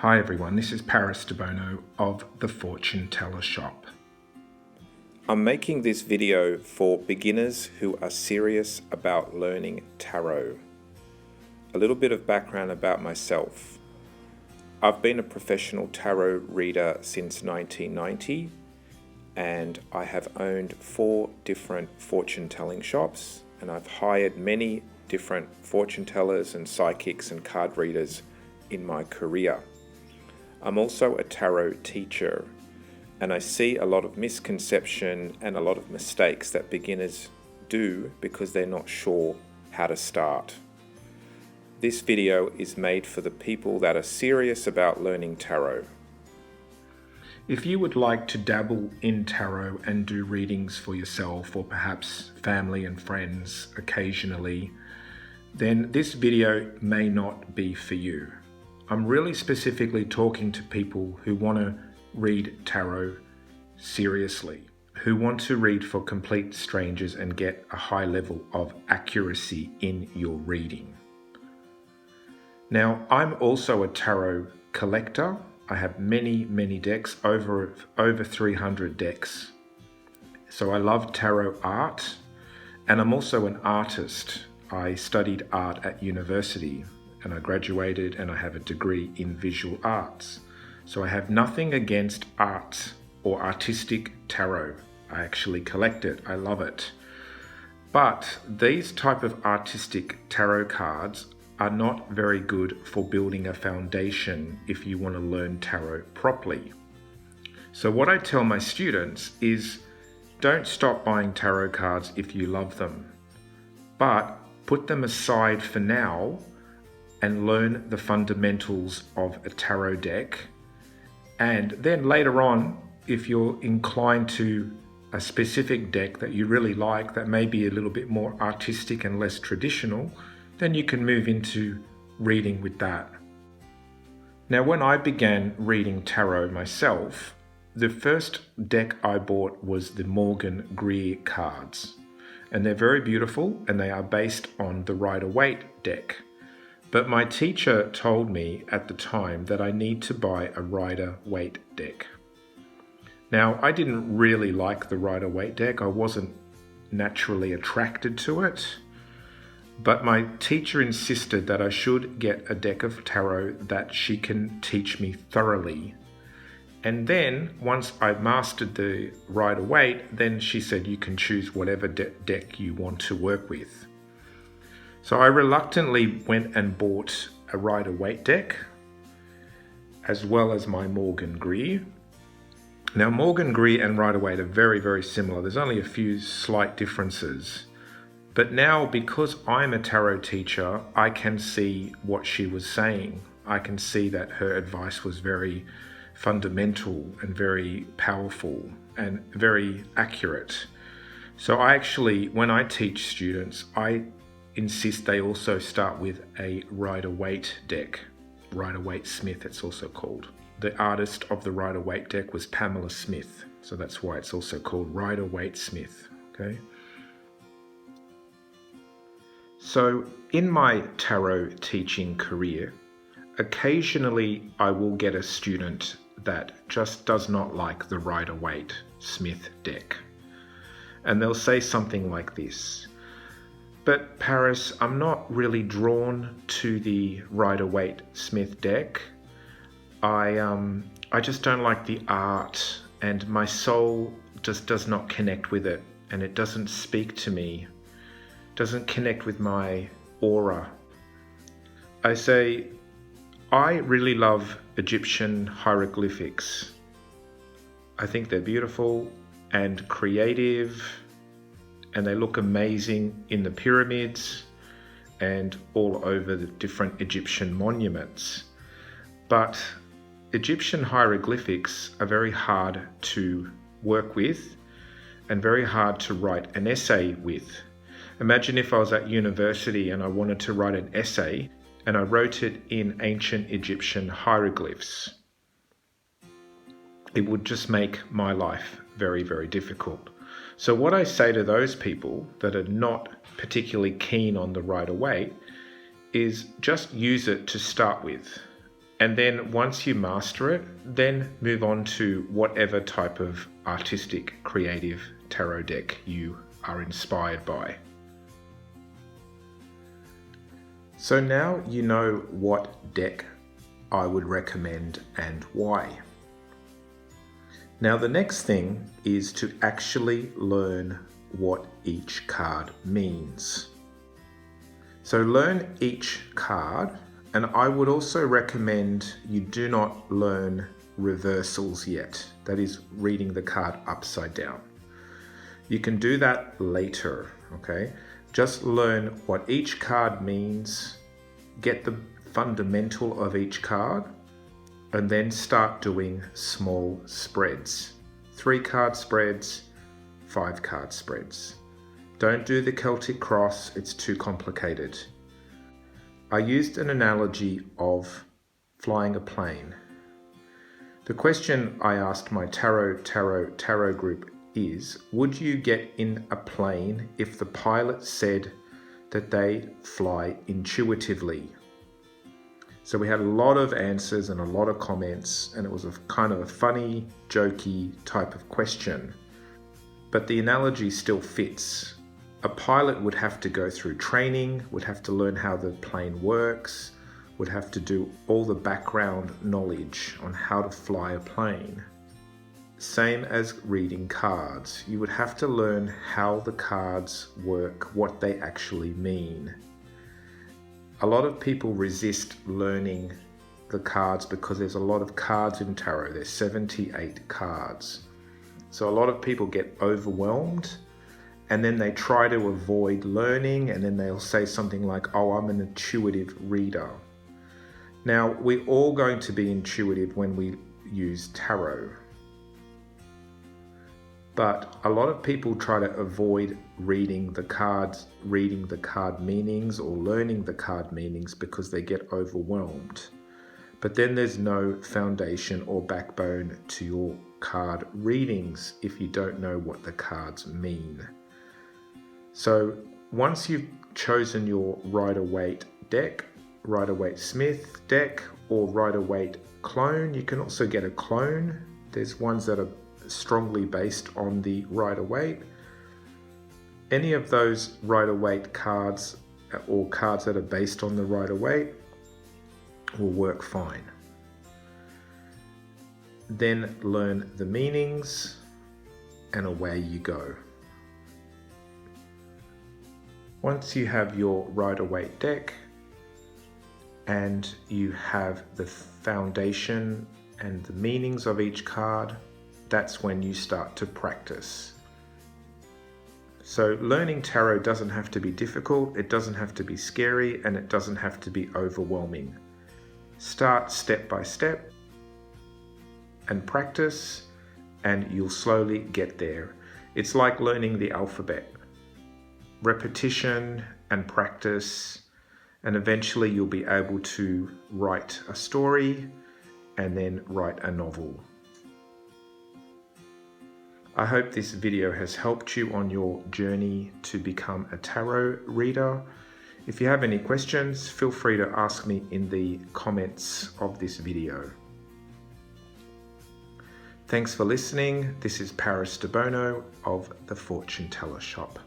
Hi everyone, this is Paris Debono of the Fortune Teller Shop. I'm making this video for beginners who are serious about learning tarot. A little bit of background about myself. I've been a professional tarot reader since 1990 and I have owned 4 different fortune telling shops, and I've hired many different fortune tellers and psychics and card readers in my career. I'm also a tarot teacher, and I see a lot of misconception and a lot of mistakes that beginners do because they're not sure how to start. This video is made for the people that are serious about learning tarot. If you would like to dabble in tarot and do readings for yourself or perhaps family and friends occasionally, then this video may not be for you. I'm really specifically talking to people who want to read tarot seriously, who want to read for complete strangers and get a high level of accuracy in your reading. Now, I'm also a tarot collector. I have many decks, over 300 decks. So I love tarot art, and I'm also an artist. I studied art at university and I graduated and I have a degree in visual arts. So I have nothing against art or artistic tarot. I actually collect it. I love it. But these type of artistic tarot cards are not very good for building a foundation if you want to learn tarot properly. So what I tell my students is, don't stop buying tarot cards if you love them, but put them aside for now and learn the fundamentals of a tarot deck. And then later on, if you're inclined to a specific deck that you really like, that may be a little bit more artistic and less traditional, then you can move into reading with that. Now, when I began reading tarot myself, the first deck I bought was the Morgan Greer cards. And they're very beautiful and they are based on the Rider-Waite deck. But my teacher told me at the time that I need to buy a Rider-Waite deck. Now, I didn't really like the Rider-Waite deck. I wasn't naturally attracted to it. But my teacher insisted that I should get a deck of tarot that she can teach me thoroughly. And then once I mastered the Rider-Waite, then she said you can choose whatever deck you want to work with. So I reluctantly went and bought a Rider-Waite deck, as well as my Morgan Greer. Now, Morgan Greer and Rider-Waite are very similar. There's only a few slight differences. But now, because I'm a tarot teacher, I can see what she was saying. I can see that her advice was very fundamental and very powerful and very accurate. So I actually, when I teach students, I insist they also start with a Rider-Waite deck. Rider-Waite Smith, it's also called. The artist of the Rider-Waite deck was Pamela Smith. So that's why it's also called Rider-Waite Smith, okay? So in my tarot teaching career, occasionally I will get a student that just does not like the Rider-Waite Smith deck. And they'll say something like this: but Paris, I'm not really drawn to the Rider-Waite Smith deck. I just don't like the art, and my soul just does not connect with it, and it doesn't speak to me, doesn't connect with my aura. I say, I really love Egyptian hieroglyphics. I think they're beautiful and creative, and they look amazing in the pyramids and all over the different Egyptian monuments. But Egyptian hieroglyphics are very hard to work with and very hard to write an essay with. Imagine if I was at university and I wanted to write an essay and I wrote it in ancient Egyptian hieroglyphs. It would just make my life very difficult. So what I say to those people that are not particularly keen on the Rider-Waite is just use it to start with. And then once you master it, then move on to whatever type of artistic, creative tarot deck you are inspired by. So now you know what deck I would recommend and why. Now the next thing is to actually learn what each card means. So learn each card, and I would also recommend you do not learn reversals yet. That is reading the card upside down. You can do that later, okay? Just learn what each card means, get the fundamental of each card, and then start doing small spreads. 3-card spreads, 5-card spreads. Don't do the Celtic cross, it's too complicated. I used an analogy of flying a plane. The question I asked my tarot group is, would you get in a plane if the pilot said that they fly intuitively? So we had a lot of answers and a lot of comments, and it was a kind of a funny, jokey type of question. But the analogy still fits. A pilot would have to go through training, would have to learn how the plane works, would have to do all the background knowledge on how to fly a plane. Same as reading cards. You would have to learn how the cards work, what they actually mean. A lot of people resist learning the cards because there's a lot of cards in tarot. There's 78 cards. So a lot of people get overwhelmed, and then they try to avoid learning, and then they'll say something like, oh, I'm an intuitive reader. Now, we're all going to be intuitive when we use tarot. But a lot of people try to avoid reading the cards, reading the card meanings, or learning the card meanings because they get overwhelmed. But then there's no foundation or backbone to your card readings if you don't know what the cards mean. So once you've chosen your Rider-Waite deck, Rider-Waite Smith deck, or Rider-Waite clone, you can also get a clone. There's ones that are strongly based on the Rider-Waite. Any of those Rider-Waite cards or cards that are based on the Rider-Waite will work fine. Then learn the meanings and away you go. Once you have your Rider-Waite deck and you have the foundation and the meanings of each card, that's when you start to practice. So learning tarot doesn't have to be difficult, it doesn't have to be scary, and it doesn't have to be overwhelming. Start step by step and practice, and you'll slowly get there. It's like learning the alphabet. Repetition and practice, and eventually you'll be able to write a story and then write a novel. I hope this video has helped you on your journey to become a tarot reader. If you have any questions, feel free to ask me in the comments of this video. Thanks for listening. This is Paris Debono of the Fortune Teller Shop.